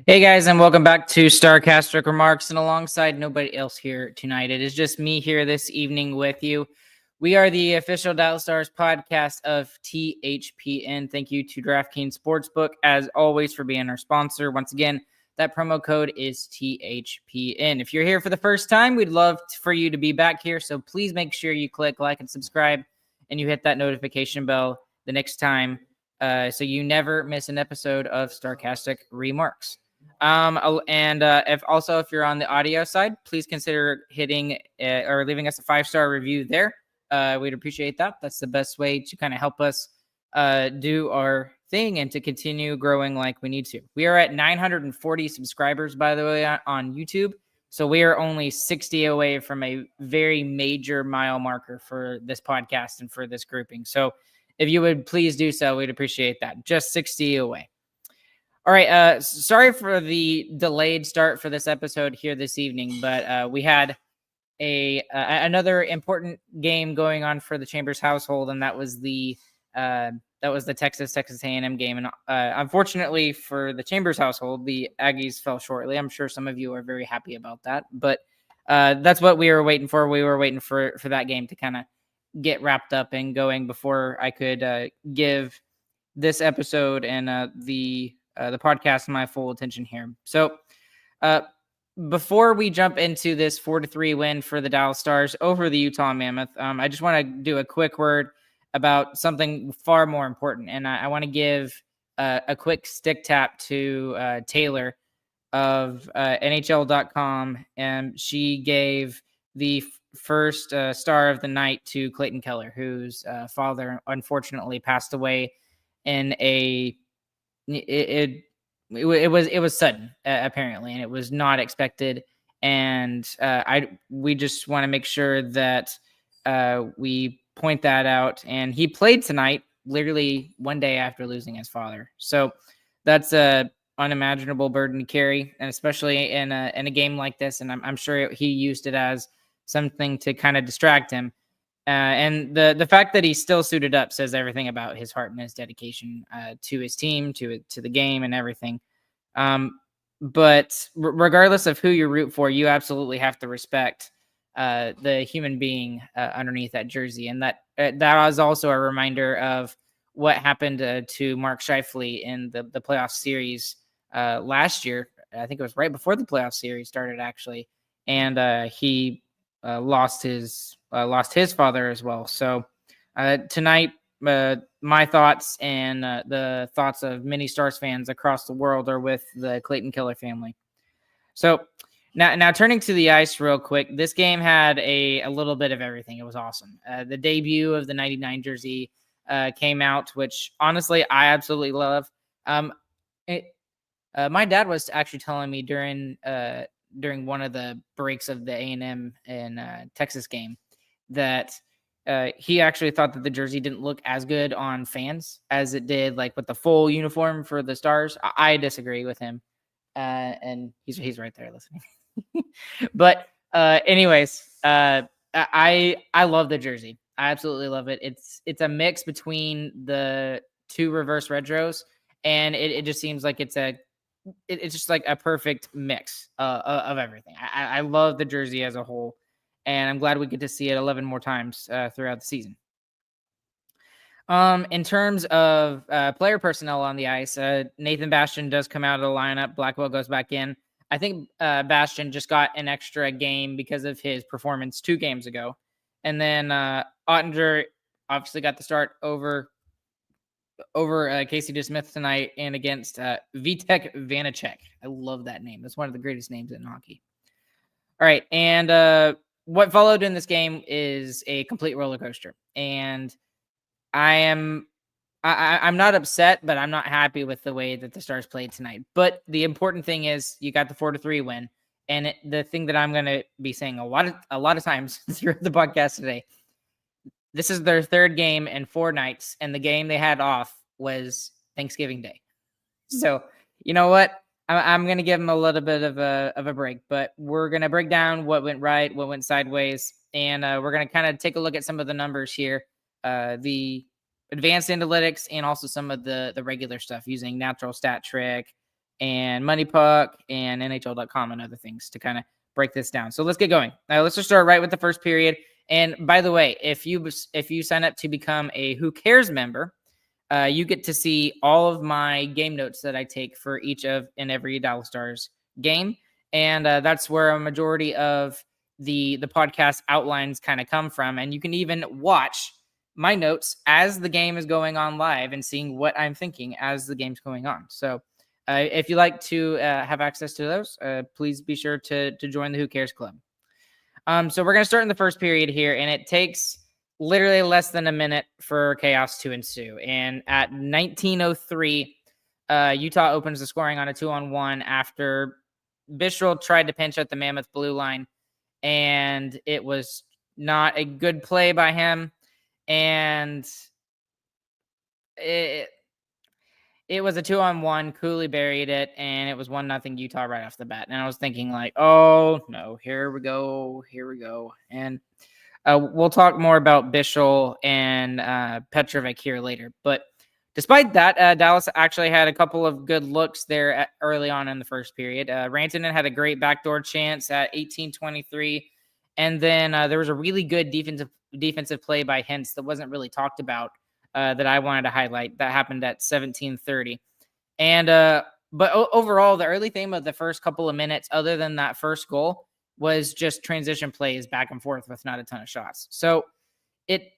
Hey guys, and welcome back to Starcastic Remarks. And alongside nobody else here tonight, it is just me here this evening with you. We are the official Dallas Stars podcast of THPN. Thank you to DraftKings Sportsbook, as always, for being our sponsor. Once again, that promo code is THPN. If you're here for the first time, we'd love for you to be back here. So please make sure you click like and subscribe, and you hit that notification bell the next time, so you never miss an episode of Starcastic Remarks. If you're on the audio side, please consider hitting or leaving us a 5-star review there. We'd appreciate that. That's the best way to kind of help us do our thing and to continue growing like we need to. We are at 940 subscribers, by the way, on YouTube. So we are only 60 away from a very major mile marker for this podcast and for this grouping. So if you would please do so, we'd appreciate that. Just 60 away. All right. Sorry for the delayed start for this episode here this evening, but we had another important game going on for the Chambers household, and that was the Texas A&M game. And unfortunately for the Chambers household, the Aggies fell shortly. I'm sure some of you are very happy about that, but that's what we were waiting for. We were waiting for that game to kind of get wrapped up and going before I could give this episode and the podcast my full attention here. So before we jump into this 4-3 win for the Dallas Stars over the Utah Mammoth, I just want to do a quick word about something far more important. And I want to give a quick stick tap to Taylor of NHL.com. And she gave the first star of the night to Clayton Keller, whose father unfortunately passed away in it was sudden, apparently, and it was not expected. And we just want to make sure that we point that out. And he played tonight, literally one day after losing his father. So that's a unimaginable burden to carry, and especially in a game like this. And I'm sure he used it as something to kind of distract him. And the fact that he's still suited up says everything about his heart and his dedication to his team, to the game, and everything. But regardless of who you root for, you absolutely have to respect the human being underneath that jersey, and that was also a reminder of what happened to Mark Scheifele in the playoff series last year. I think it was right before the playoff series started, actually, and he lost his father as well. So tonight, my thoughts and the thoughts of many Stars fans across the world are with the Clayton Keller family. So now turning to the ice real quick, this game had a little bit of everything. It was awesome. The debut of the 99 jersey came out, which honestly I absolutely love. My dad was actually telling me during one of the breaks of the A&M and Texas game that he actually thought that the jersey didn't look as good on fans as it did like with the full uniform for the Stars. I disagree with him, and he's right there listening. But anyways, I love the jersey. I absolutely love it. It's a mix between the two reverse retros, and it just seems like it's just like a perfect mix of everything. I love the jersey as a whole, and I'm glad we get to see it 11 more times throughout the season. In terms of player personnel on the ice, Nathan Bastian does come out of the lineup. Blackwell goes back in. I think Bastian just got an extra game because of his performance 2 games ago. And then Ottinger obviously got the start over Casey DeSmith tonight and against Vitek Vanacek. I love that name. That's one of the greatest names in hockey. All right. And what followed in this game is a complete roller coaster. And I'm not upset, but I'm not happy with the way that the Stars played tonight. But the important thing is you got the 4-3 win. And the thing that I'm going to be saying a lot of times through the podcast today, this is their 3rd game in 4 nights, and the game they had off was Thanksgiving Day. So you know what? I'm going to give them a little bit of a break, but we're going to break down what went right, what went sideways, and we're going to kind of take a look at some of the numbers here, the advanced analytics, and also some of the regular stuff using Natural Stat Trick, and Money Puck and NHL.com and other things to kind of break this down. So let's get going. Let's just start right with the first period. And by the way, if you sign up to become a Who Cares member, you get to see all of my game notes that I take for each of and every Dallas Stars game. And that's where a majority of the podcast outlines kind of come from. And you can even watch my notes as the game is going on live and seeing what I'm thinking as the game's going on. So if you like to have access to those, please be sure to join the Who Cares Club. So we're going to start in the first period here, and it takes literally less than a minute for chaos to ensue. And at 19:03, Utah opens the scoring on a 2-on-1 after Bishop tried to pinch at the Mammoth blue line, and it was not a good play by him. And it was a 2-on-1. Cooley buried it, and it was 1-0 Utah right off the bat. And I was thinking, like, oh no, here we go. And we'll talk more about Bishop and Petrovic here later. But despite that, Dallas actually had a couple of good looks there early on in the first period. Rantanen had a great backdoor chance at 18:23. And then there was a really good defensive play by Hintz that wasn't really talked about that I wanted to highlight. That happened at 17:30. And but overall, the early theme of the first couple of minutes, other than that first goal, was just transition plays back and forth with not a ton of shots. So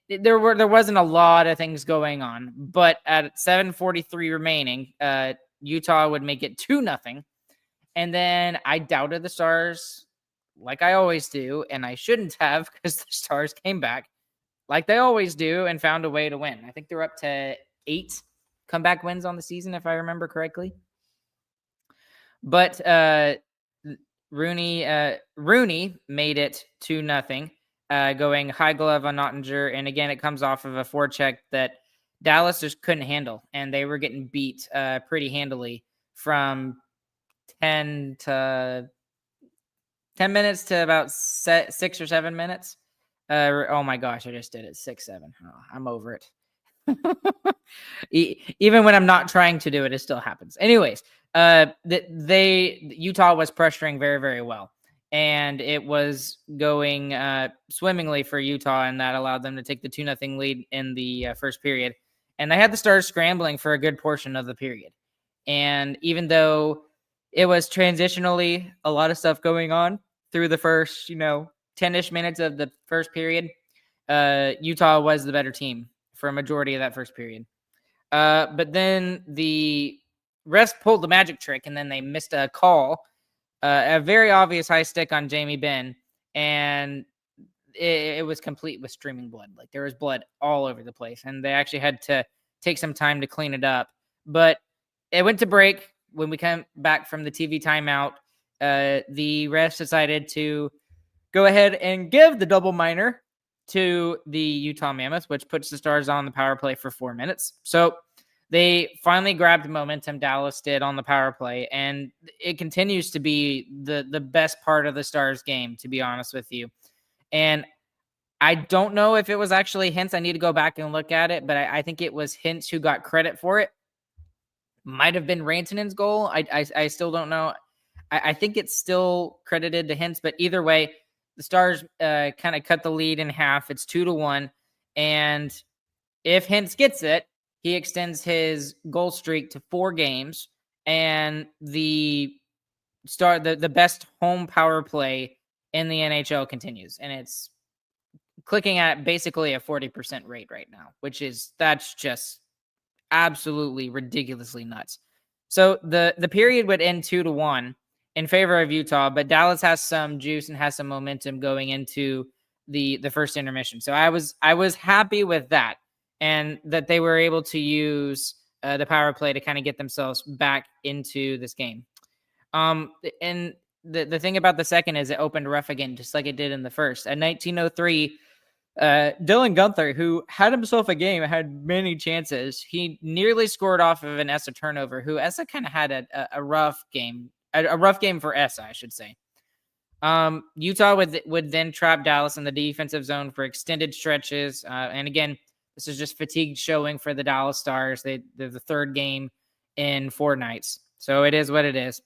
there wasn't a lot of things going on, but at 7:43 remaining, Utah would make it 2-0. And then I doubted the Stars like I always do, and I shouldn't have, because the Stars came back like they always do and found a way to win. I think they're up to 8 comeback wins on the season, if I remember correctly. But Rooney made it 2-0, going high glove on Ottinger. And again, it comes off of a forecheck that Dallas just couldn't handle, and they were getting beat pretty handily from 10 minutes to about 6 or 7 minutes. Oh my gosh, I just did it. 6-7. Oh, I'm over it. Even when I'm not trying to do it, it still happens. Anyways, Utah was pressuring very, very well, and it was going swimmingly for Utah, and that allowed them to take the 2-0 lead in the first period. And they had the Stars scrambling for a good portion of the period. And even though it was transitionally a lot of stuff going on through the first, 10-ish minutes of the first period, Utah was the better team for a majority of that first period. But then the refs pulled the magic trick, and then they missed a call, a very obvious high stick on Jamie Benn, and it was complete with streaming blood. Like, there was blood all over the place, and they actually had to take some time to clean it up. But it went to break. When we come back from the TV timeout, the refs decided to go ahead and give the double minor to the Utah Mammoth, which puts the Stars on the power play for 4 minutes. So they finally grabbed momentum, Dallas did, on the power play, and it continues to be the best part of the Stars game, to be honest with you. And I don't know if it was actually Hintz. I need to go back and look at it, but I think it was Hintz who got credit for it. Might have been Rantanen's goal. I still don't know. I think it's still credited to Hintz, but either way, the Stars kind of cut the lead in half. It's 2-1. And if Hintz gets it, he extends his goal streak to 4 games. And the best home power play in the NHL continues. And it's clicking at basically a 40% rate right now, that's just absolutely ridiculously nuts. So the period would end 2-1 in favor of Utah, but Dallas has some juice and has some momentum going into the first intermission. So I was happy with that, and that they were able to use the power play to kind of get themselves back into this game. And the thing about the second is it opened rough again, just like it did in the first. At 19:03, Dylan Gunther, who had himself a game, had many chances. He nearly scored off of an Essa turnover, who Essa kind of had a rough game, a rough game for Essa, I should say. Utah would then trap Dallas in the defensive zone for extended stretches. And again, this is just fatigue showing for the Dallas Stars. They're the third game in 4 nights. So it is what it is.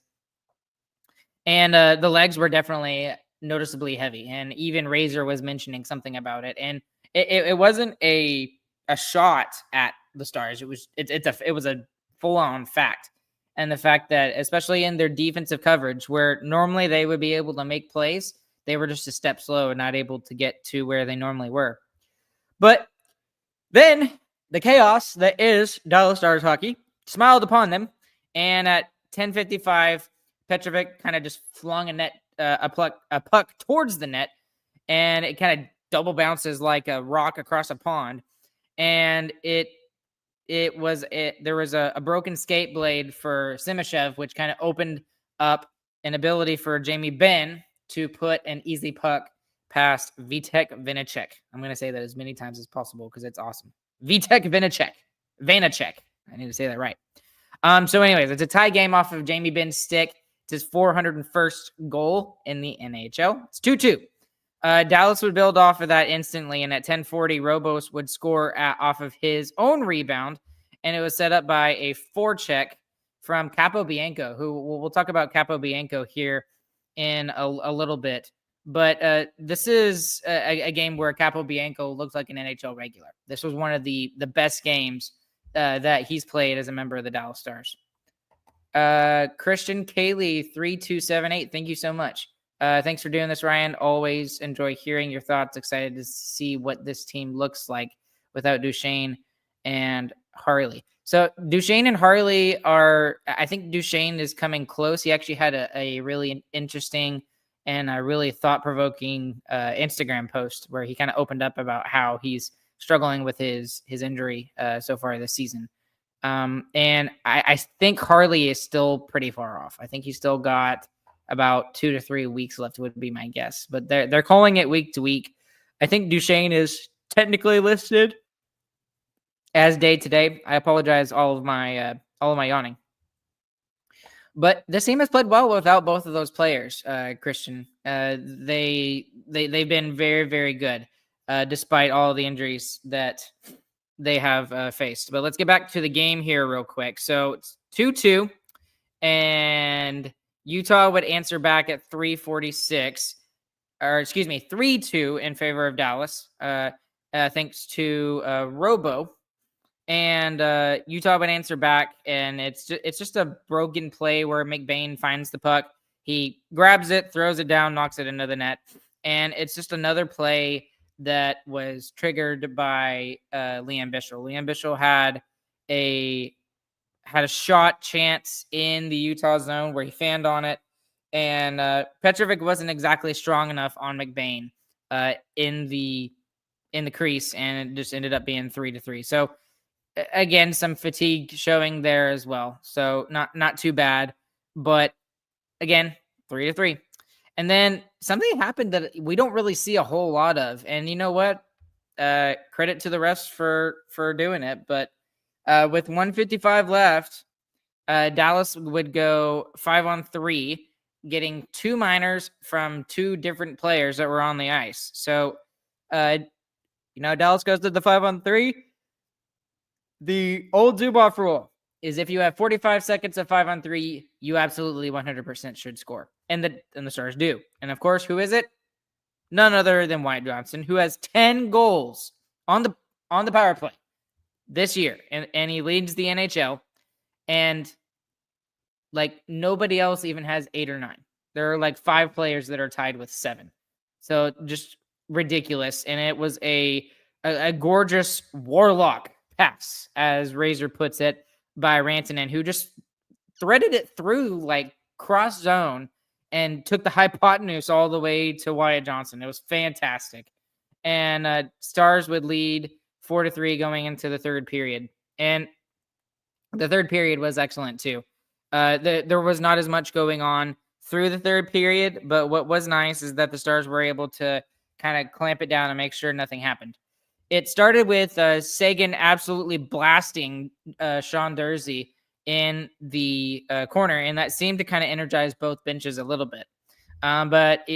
And the legs were definitely noticeably heavy. And even Razor was mentioning something about it. And it wasn't a shot at the Stars. It was a full on fact. And the fact that, especially in their defensive coverage, where normally they would be able to make plays, they were just a step slow and not able to get to where they normally were. But then the chaos that is Dallas Stars hockey smiled upon them, and at 10:55, Petrovic kind of just flung a puck towards the net, and it kind of double bounces like a rock across a pond, and there was a broken skate blade for Simashev, which kind of opened up an ability for Jamie Benn to put an easy puck past Vitek Vanacek. I'm going to say that as many times as possible because it's awesome. Vitek Vanacek. I need to say that right. So anyways, it's a tie game off of Jamie Benn's stick. It's his 401st goal in the NHL. It's 2-2. Dallas would build off of that instantly, and at 10:40, Robos would score off of his own rebound, and it was set up by a forecheck from Capobianco, who we'll talk about Capobianco here in a little bit. But this is a game where Capobianco looks like an NHL regular. This was one of the best games that he's played as a member of the Dallas Stars. Christian Cayley 3278, thank you so much. Thanks for doing this, Ryan. Always enjoy hearing your thoughts. Excited to see what this team looks like without Duchesne and Harley. So Duchesne and Harley I think Duchesne is coming close. He actually had a really interesting and a really thought-provoking Instagram post where he kind of opened up about how he's struggling with his injury so far this season. And I think Harley is still pretty far off. I think he's still got about 2 to 3 weeks left would be my guess, but they're calling it week to week. I think Duchesne is technically listed as day to day. I apologize all of my yawning, but this team has played well without both of those players. Christian, they've been very, very good despite all the injuries that they have faced. But let's get back to the game here real quick. So it's 2-2, and Utah would answer back at 3:46, or excuse me, 3-2 in favor of Dallas, thanks to Robo. And Utah would answer back, and it's just a broken play where McBain finds the puck. He grabs it, throws it down, knocks it into the net. And it's just another play that was triggered by Liam Bichel. Liam Bichel had a shot chance in the Utah zone where he fanned on it, and Petrovic wasn't exactly strong enough on McBain in the crease, and it just ended up being 3-3. So again, some fatigue showing there as well. So not too bad, but again, 3-3. And then something happened that we don't really see a whole lot of. And you know what? Credit to the refs for doing it. But with 1:55 left, Dallas would go 5-on-3, getting 2 minors from 2 different players that were on the ice. So, Dallas goes to the 5-on-3. The old Zuboff rule is if you have 45 seconds of 5-on-3, you absolutely 100% should score. And the Stars do. And of course, who is it? None other than Wyatt Johnston, who has 10 goals on the power play this year. And he leads the NHL. And nobody else even has 8 or 9. There are 5 players that are tied with 7. So just ridiculous. And it was a gorgeous warlock pass, as Razor puts it, by Rantanen, who just threaded it through cross zone and took the hypotenuse all the way to Wyatt Johnston. It was fantastic. And Stars would lead 4-3 going into the third period. And the third period was excellent too. There was not as much going on through the third period, but what was nice is that the Stars were able to kind of clamp it down and make sure nothing happened. It started with Sagan absolutely blasting Sean Dursey in the corner, and that seemed to kind of energize both benches a little bit. But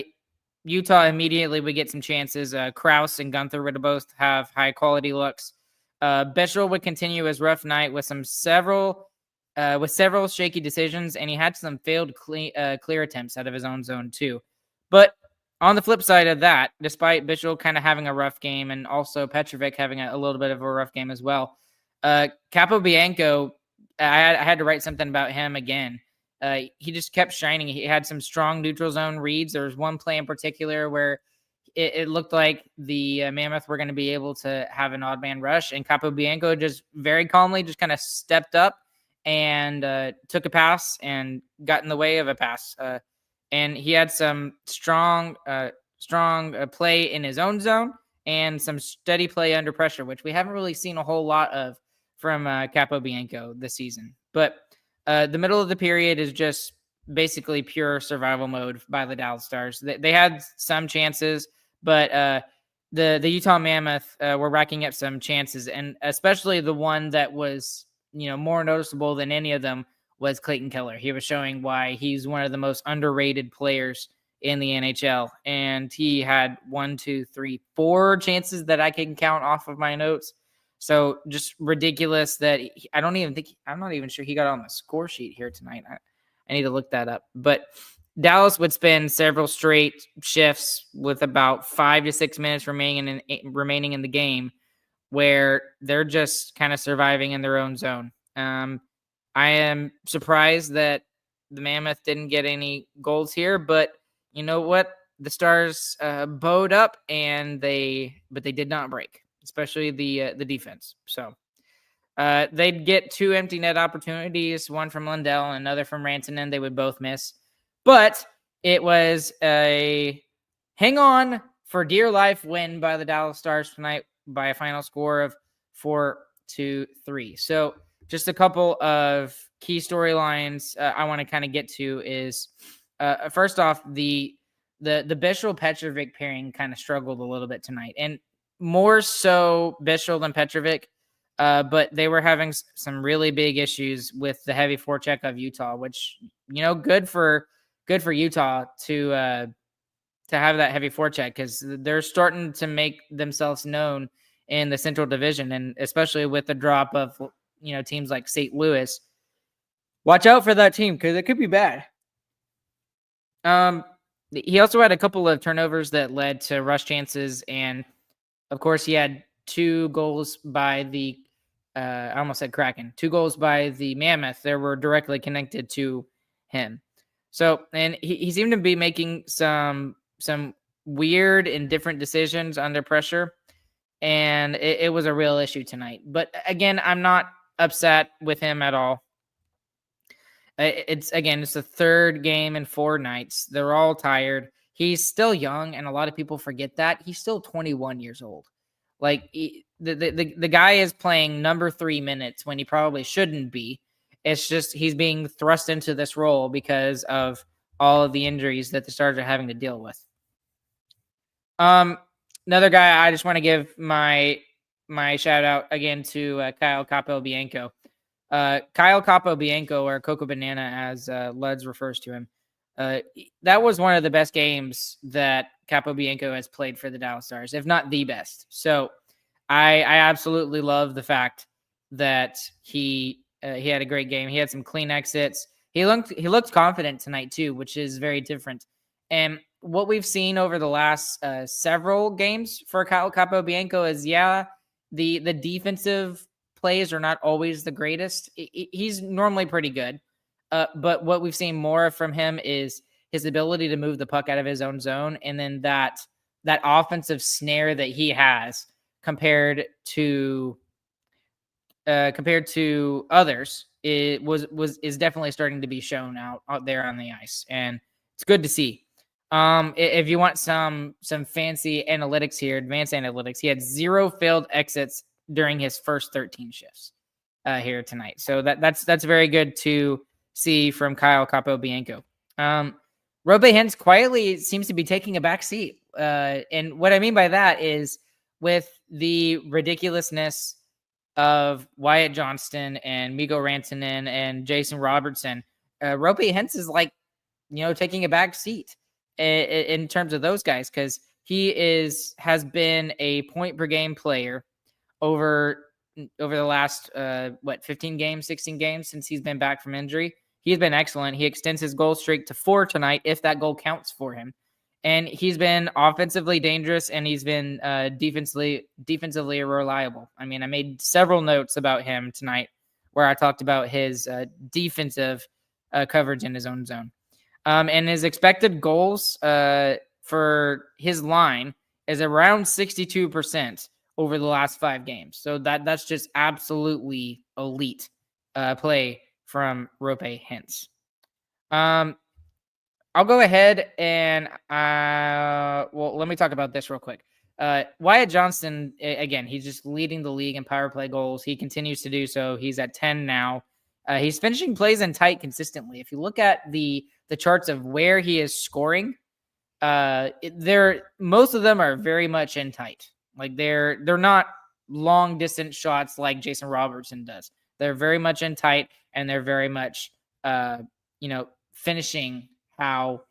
Utah immediately would get some chances. Krause and Gunther would both have high-quality looks. Bichel would continue his rough night with several with several shaky decisions, and he had some failed clear attempts out of his own zone too. But on the flip side of that, despite Bichel kind of having a rough game and also Petrovic having a little bit of a rough game as well, Capobianco, I had to write something about him again. He just kept shining. He had some strong neutral zone reads. There was one play in particular where it looked like the Mammoth were going to be able to have an odd man rush, and Capobianco just very calmly just kind of stepped up and took a pass and got in the way of a pass. And he had some strong play in his own zone and some steady play under pressure, which we haven't really seen a whole lot of from Capobianco this season. But the middle of the period is just basically pure survival mode by the Dallas Stars. They had some chances, but the Utah Mammoth were racking up some chances, and especially the one that was more noticeable than any of them was Clayton Keller. He was showing why he's one of the most underrated players in the NHL, and he had 1, 2, 3, 4 chances that I can count off of my notes. So just ridiculous that I'm not even sure he got on the score sheet here tonight. I need to look that up. But Dallas would spend several straight shifts with about 5 to 6 minutes remaining in the game where they're just kind of surviving in their own zone. I am surprised that the Mammoth didn't get any goals here, but you know what? The Stars bowed up but they did not break, especially the defense. So they'd get 2 empty net opportunities, one from Lundell and another from Rantanen. They would both miss, but it was a hang on for dear life win by the Dallas Stars tonight by a final score of 4-3. So just a couple of key storylines I want to kind of get to is first off, the Bichel Petrovic pairing kind of struggled a little bit tonight, and more so Bichel than Petrovic, but they were having some really big issues with the heavy forecheck of Utah, which good for Utah to have that heavy forecheck, because they're starting to make themselves known in the Central Division, and especially with the drop of teams like St. Louis. Watch out for that team because it could be bad. He also had a couple of turnovers that led to rush chances, and of course he had 2 goals by the I almost said Kraken. 2 goals by the Mammoth that were directly connected to him. So, and he seemed to be making some weird and different decisions under pressure, and it was a real issue tonight. But again, I'm not upset with him at all. It's the third game in 4 nights. They're all tired. He's still young, and a lot of people forget that he's still 21 years old. Like the guy is playing number 3 minutes when he probably shouldn't be. It's just he's being thrust into this role because of all of the injuries that the Stars are having to deal with. Another guy I just want to give my shout out again to Kyle Capobianco. Kyle Capobianco, or Coco Banana as Luds refers to him. That was one of the best games that Capobianco has played for the Dallas Stars, if not the best. So I absolutely love the fact that he had a great game. He had some clean exits. He looked confident tonight too, which is very different. And what we've seen over the last several games for Kyle Capobianco is, the defensive plays are not always the greatest. He's normally pretty good. But what we've seen more from him is his ability to move the puck out of his own zone, and then that offensive snare that he has compared to others is definitely starting to be shown out there on the ice, and it's good to see. If you want some fancy analytics here, advanced analytics, he had 0 failed exits during his first 13 shifts here tonight. So that's very good to see from Kyle Capobianco. Robe Hintz quietly seems to be taking a back seat. And what I mean by that is, with the ridiculousness of Wyatt Johnston and Mikko Rantanen and Jason Robertson, Robe Hintz is taking a back seat in terms of those guys, because he has been a point per game player over over the last 15 games, 16 games since he's been back from injury. He's been excellent. He extends his goal streak to 4 tonight, if that goal counts for him. And he's been offensively dangerous, and he's been defensively reliable. I mean, I made several notes about him tonight where I talked about his defensive coverage in his own zone. And his expected goals for his line is around 62% over the last 5 games. So that's just absolutely elite play from Rope Hintz. I'll go ahead and let me talk about this real quick. Wyatt Johnston, again, he's just leading the league in power play goals. He continues to do so. He's at 10 now. He's finishing plays in tight consistently. If you look at the charts of where he is scoring, most of them are very much in tight. Like they're not long distance shots like Jason Robertson does. They're very much in tight, and they're very much finishing how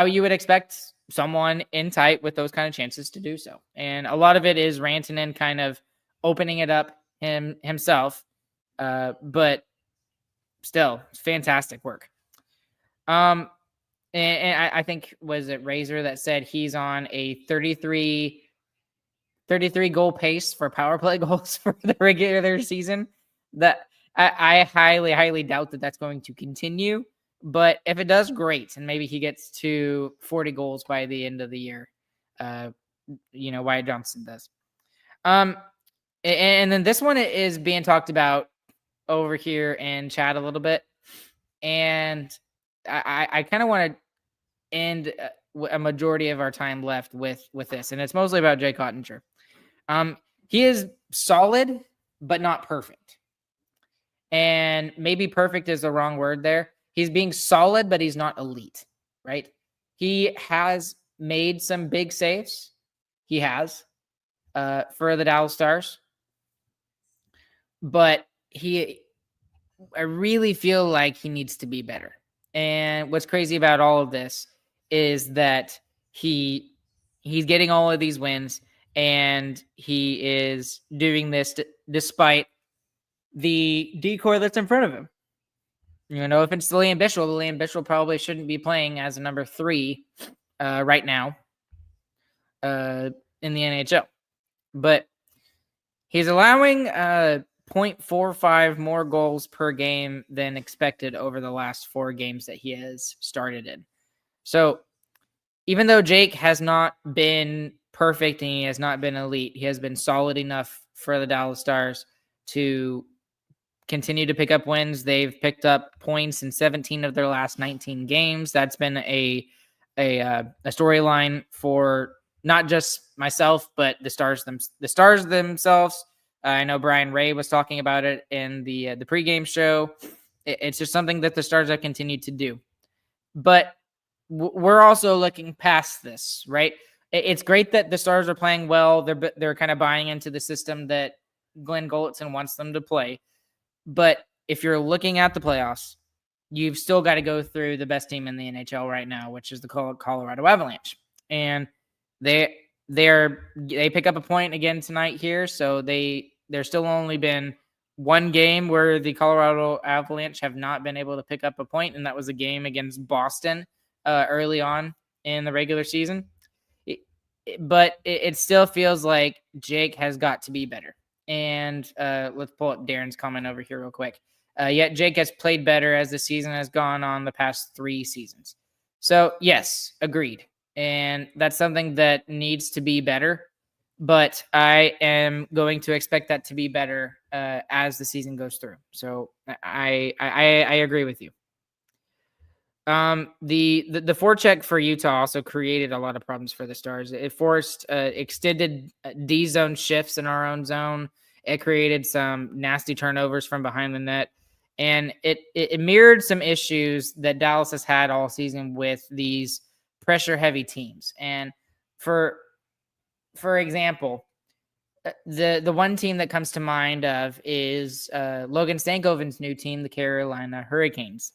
you would expect someone in tight with those kind of chances to do so. And a lot of it is Rantanen kind of opening it up himself. But still, fantastic work. And I think, was it Razor that said he's on a 33 goal pace for power play goals for the regular season? That I highly doubt that that's going to continue. But if it does, great. And maybe he gets to 40 goals by the end of the year. Wyatt Johnston does. And then this one is being talked about over here in chat a little bit. And I kind of want to end a majority of our time left with this. And it's mostly about Jake Ottinger. He is solid, but not perfect. And maybe perfect is the wrong word there. He's being solid, but he's not elite, right? He has made some big saves. He has for the Dallas Stars. But I really feel like he needs to be better. And what's crazy about all of this is that he's getting all of these wins, and he is doing this despite the decoy that's in front of him. If it's Liam Bishop probably shouldn't be playing as a number 3 right now in the NHL. But he's allowing 0.45 more goals per game than expected over the last 4 games that he has started in. So even though Jake has not been perfect and he has not been elite, he has been solid enough for the Dallas Stars to continue to pick up wins. They've picked up points in 17 of their last 19 games. That's been a storyline for not just myself, but the Stars themselves. I know Brian Ray was talking about it in the pregame show. It's just something that the Stars have continued to do. But we're also looking past this, right? It's great that the Stars are playing well. They're kind of buying into the system that Glenn Gulutzan wants them to play. But if you're looking at the playoffs, you've still got to go through the best team in the NHL right now, which is the Colorado Avalanche. And they pick up a point again tonight here. So there's still only been one game where the Colorado Avalanche have not been able to pick up a point, and that was a game against Boston early on in the regular season. But it still feels like Jake has got to be better. And let's pull up Darren's comment over here real quick. Yet Jake has played better as the season has gone on the past 3 seasons. So, yes, agreed. And that's something that needs to be better. But I am going to expect that to be better as the season goes through. So I agree with you. The forecheck for Utah also created a lot of problems for the Stars. It forced extended D zone shifts in our own zone. It created some nasty turnovers from behind the net, and it mirrored some issues that Dallas has had all season with these pressure heavy teams. And for example, the one team that comes to mind of is Logan Stankoven's new team, the Carolina Hurricanes.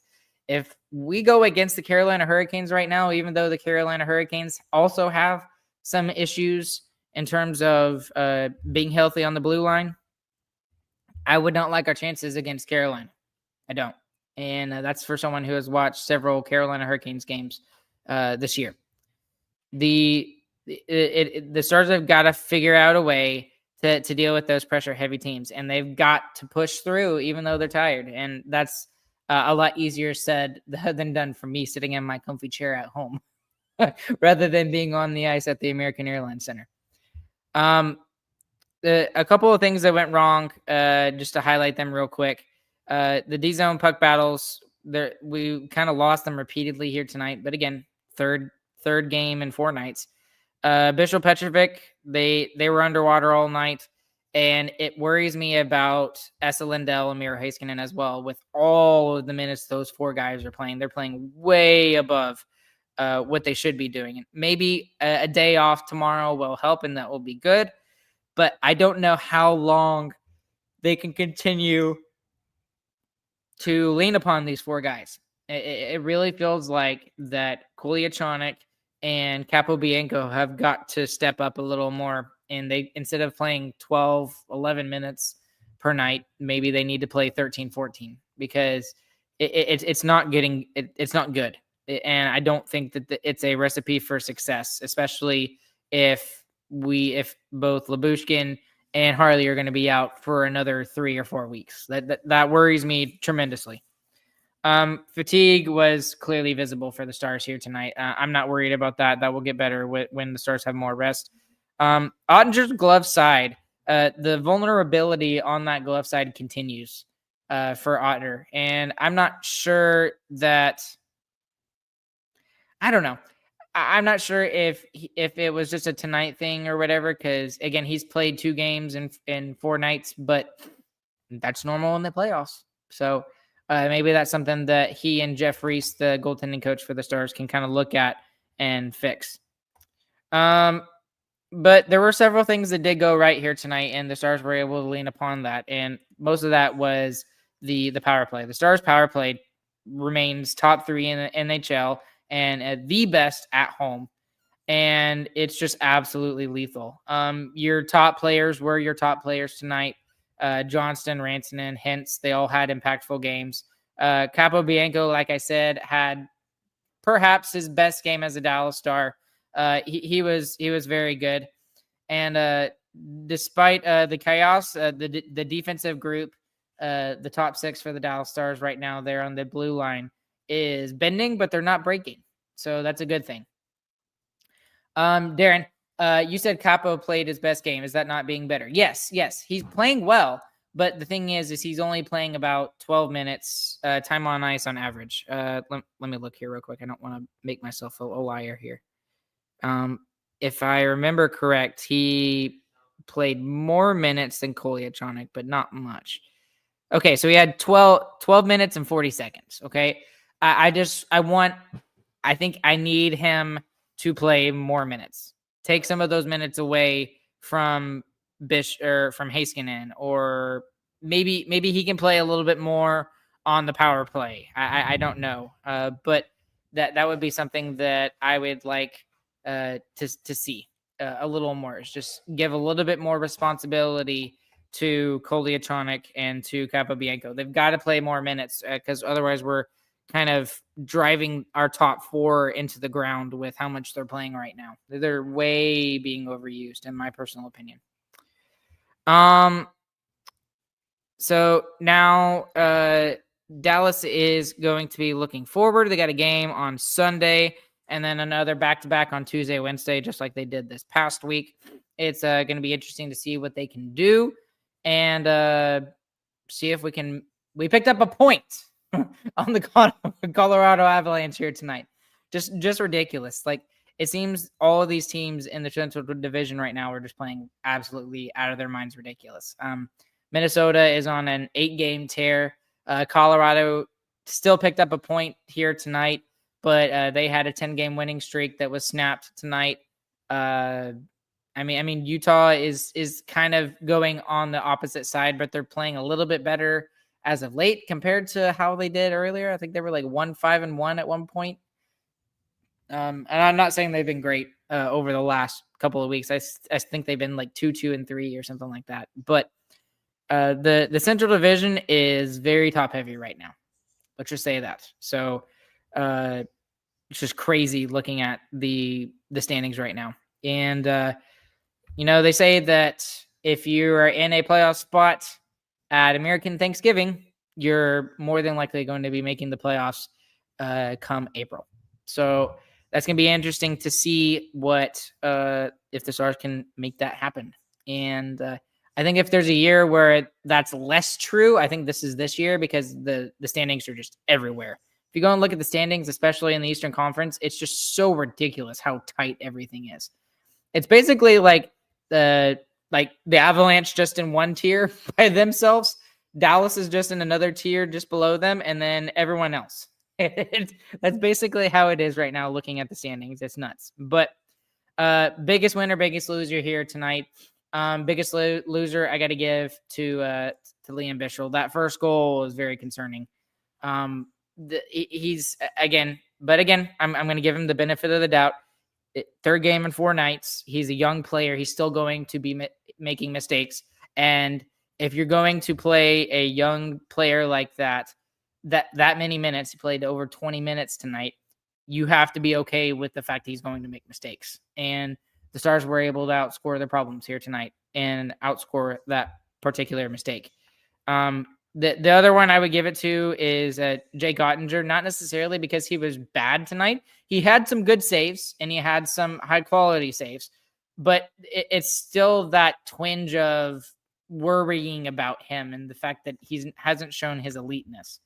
If we go against the Carolina Hurricanes right now, even though the Carolina Hurricanes also have some issues in terms of being healthy on the blue line, I would not like our chances against Carolina. I don't. And that's for someone who has watched several Carolina Hurricanes games this year. The Stars have got to figure out a way to deal with those pressure heavy teams, and they've got to push through even though they're tired. And that's a lot easier said than done for me sitting in my comfy chair at home rather than being on the ice at the American Airlines Center. A couple of things that went wrong, just to highlight them real quick. The D zone puck battles, we kind of lost them repeatedly here tonight. But again, third game in 4 nights. Bishop Petrovic, they were underwater all night, and it worries me about Esa Lindell and Miro Heiskanen as well. With all of the minutes those 4 guys are playing, they're playing way above what they should be doing. And maybe a day off tomorrow will help, and that will be good. But I don't know how long they can continue to lean upon these 4 guys. It really feels like that Kolyachonok and Capobianco have got to step up a little more. And they, instead of playing 12, 11 minutes per night, maybe they need to play 13, 14 because it's not getting, it's not good. And I don't think that it's a recipe for success, especially if both Lyubushkin and Harley are going to be out for another 3 or 4 weeks. That worries me tremendously. Fatigue was clearly visible for the Stars here tonight. I'm not worried about that. That will get better when the Stars have more rest. Ottinger's glove side, the vulnerability on that glove side continues for Otter. And I'm not sure that, I don't know. I'm not sure if it was just a tonight thing or whatever, because again, he's played 2 games in 4 nights, but that's normal in the playoffs. So maybe that's something that he and Jeff Reese, the goaltending coach for the Stars, can kind of look at and fix. But there were several things that did go right here tonight, and the Stars were able to lean upon that. And most of that was the power play. The Stars power play remains top 3 in the NHL and the best at home. And it's just absolutely lethal. Your top players were your top players tonight. Johnston, Rantanen, Hintz, they all had impactful games. Capobianco, like I said, had perhaps his best game as a Dallas Star. He was very good. And despite the chaos, the defensive group, the top 6 for the Dallas Stars right now, they're on the blue line, is bending, but they're not breaking. So that's a good thing. Darren, you said Capo played his best game. Is that not being better? Yes. He's playing well, but the thing is he's only playing about 12 minutes time on ice on average. Let me look here real quick. I don't want to make myself a liar here. If I remember correct, he played more minutes than Kolyachonok, but not much. Okay, so he had 12 minutes and 40 seconds. Okay. I think I need him to play more minutes. Take some of those minutes away from Bish or from Heiskanen, or maybe he can play a little bit more on the power play. I don't know. But that would be something that I would like to see a little more. It's just give a little bit more responsibility to Kolyachonok and to Capobianco. They've got to play more minutes because otherwise we're kind of driving our top 4 into the ground with how much they're playing right now. They're way being overused, in my personal opinion. So now Dallas is going to be looking forward. They got a game on Sunday and then another back-to-back on Tuesday, Wednesday, just like they did this past week. It's going to be interesting to see what they can do and see if we picked up a point on the Colorado Avalanche here tonight. Just ridiculous. Like, it seems all of these teams in the Central Division right now are just playing absolutely out of their minds ridiculous. Minnesota is on an 8-game tear. Colorado still picked up a point here tonight, but they had a 10-game winning streak that was snapped tonight. I mean, Utah is kind of going on the opposite side, but they're playing a little bit better as of late compared to how they did earlier. I think they were like 1-5-1 at one point. And I'm not saying they've been great, over the last couple of weeks. I think they've been like 2-2-3 or something like that. But the Central Division is very top heavy right now. Let's just say that. So it's just crazy looking at the standings right now. And they say that if you are in a playoff spot at American Thanksgiving, you're more than likely going to be making the playoffs come April. So that's going to be interesting to see what if the Stars can make that happen. And I think if there's a year where that's less true, I think this is this year, because the standings are just everywhere. If you go and look at the standings, especially in the Eastern Conference, it's just so ridiculous how tight everything is. It's basically like the Avalanche just in one tier by themselves. Dallas is just in another tier just below them, and then everyone else. That's basically how it is right now looking at the standings. It's nuts. But biggest winner, biggest loser here tonight. Biggest loser I got to give to Liam Bichsel. That first goal was very concerning. He's again, I'm going to give him the benefit of the doubt. Third game in 4 nights. He's a young player. He's still going to be making mistakes. And if you're going to play a young player like that many minutes, he played over 20 minutes tonight, you have to be okay with the fact that he's going to make mistakes. And the Stars were able to outscore their problems here tonight and outscore that particular mistake. The other one I would give it to is Jake Ottinger, not necessarily because he was bad tonight. He had some good saves and he had some high quality saves, but it's still that twinge of worrying about him and the fact that he hasn't shown his eliteness.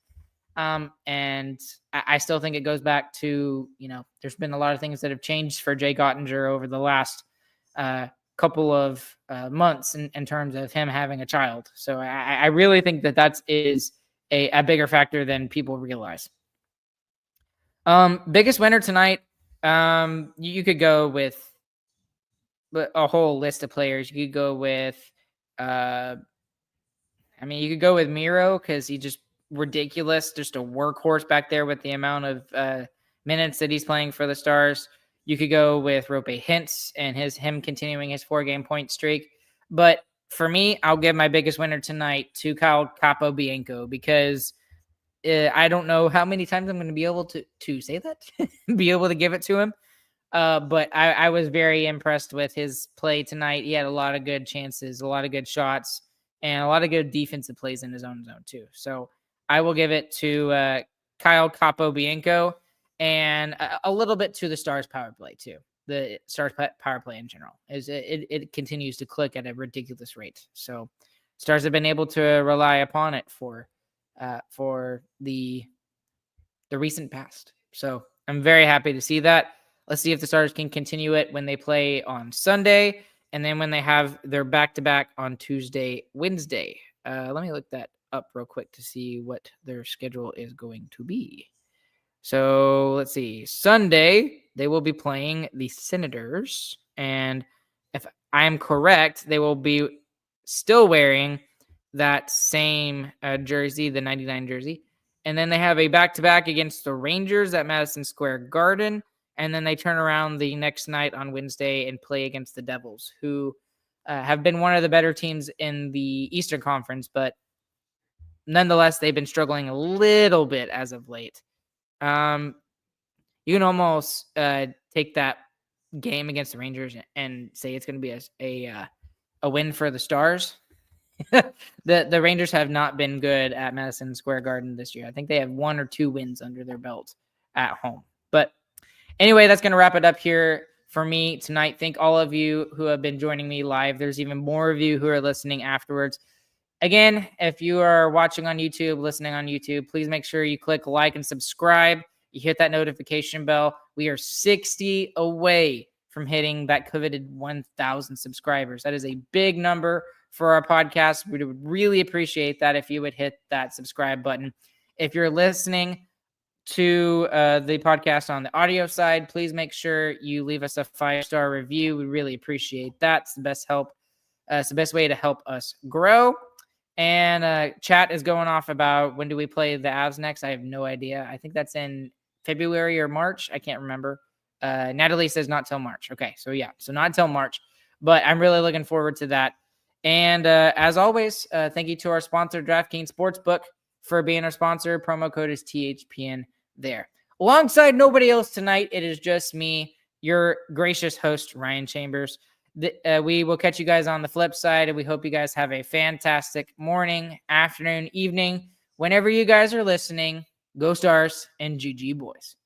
And I still think it goes back to, there's been a lot of things that have changed for Jake Ottinger over the last couple of months in terms of him having a child. So I really think that is a bigger factor than people realize. Biggest winner tonight. You could go with a whole list of players. You could go with, you could go with Miro because he just ridiculous, just a workhorse back there with the amount of minutes that he's playing for the Stars. You could go with Rope Hintz and him continuing his 4-game point streak. But for me, I'll give my biggest winner tonight to Kyle Capobianco because I don't know how many times I'm going to be able to say that, be able to give it to him. But I was very impressed with his play tonight. He had a lot of good chances, a lot of good shots, and a lot of good defensive plays in his own zone too. So I will give it to Kyle Capobianco. And a little bit to the Stars power play too. The Stars power play in general is it continues to click at a ridiculous rate. So Stars have been able to rely upon it for the recent past. So I'm very happy to see that. Let's see if the Stars can continue it when they play on Sunday, and then when they have their back-to-back on Tuesday, Wednesday. Let me look that up real quick to see what their schedule is going to be. So let's see. Sunday, they will be playing the Senators. And if I'm correct, they will be still wearing that same jersey, the 99 jersey. And then they have a back-to-back against the Rangers at Madison Square Garden. And then they turn around the next night on Wednesday and play against the Devils, who have been one of the better teams in the Eastern Conference. But nonetheless, they've been struggling a little bit as of late. You can almost take that game against the Rangers and say it's going to be a win for the Stars. The Rangers have not been good at Madison Square Garden this year. I think they have 1 or 2 wins under their belt at home. But anyway, that's going to wrap it up here for me tonight. Thank all of you who have been joining me live. There's even more of you who are listening afterwards. Again, if you are watching on YouTube, listening on YouTube, please make sure you click like and subscribe. You hit that notification bell. We are 60 away from hitting that coveted 1,000 subscribers. That is a big number for our podcast. We would really appreciate that if you would hit that subscribe button. If you're listening to the podcast on the audio side, please make sure you leave us a 5-star review. We really appreciate that. It's the best help. It's the best way to help us grow. And chat is going off about when do we play the Avs next. I have no idea. I think that's in February or March. I can't remember. Natalie says not till March. Okay, so yeah, so not until March, but I'm really looking forward to that. And as always, thank you to our sponsor, DraftKings Sportsbook, for being our sponsor. Promo code is THPN there. Alongside nobody else tonight, it is just me, your gracious host, Ryan Chambers. We will catch you guys on the flip side, and we hope you guys have a fantastic morning, afternoon, evening, whenever you guys are listening. Go Stars and GG Boys.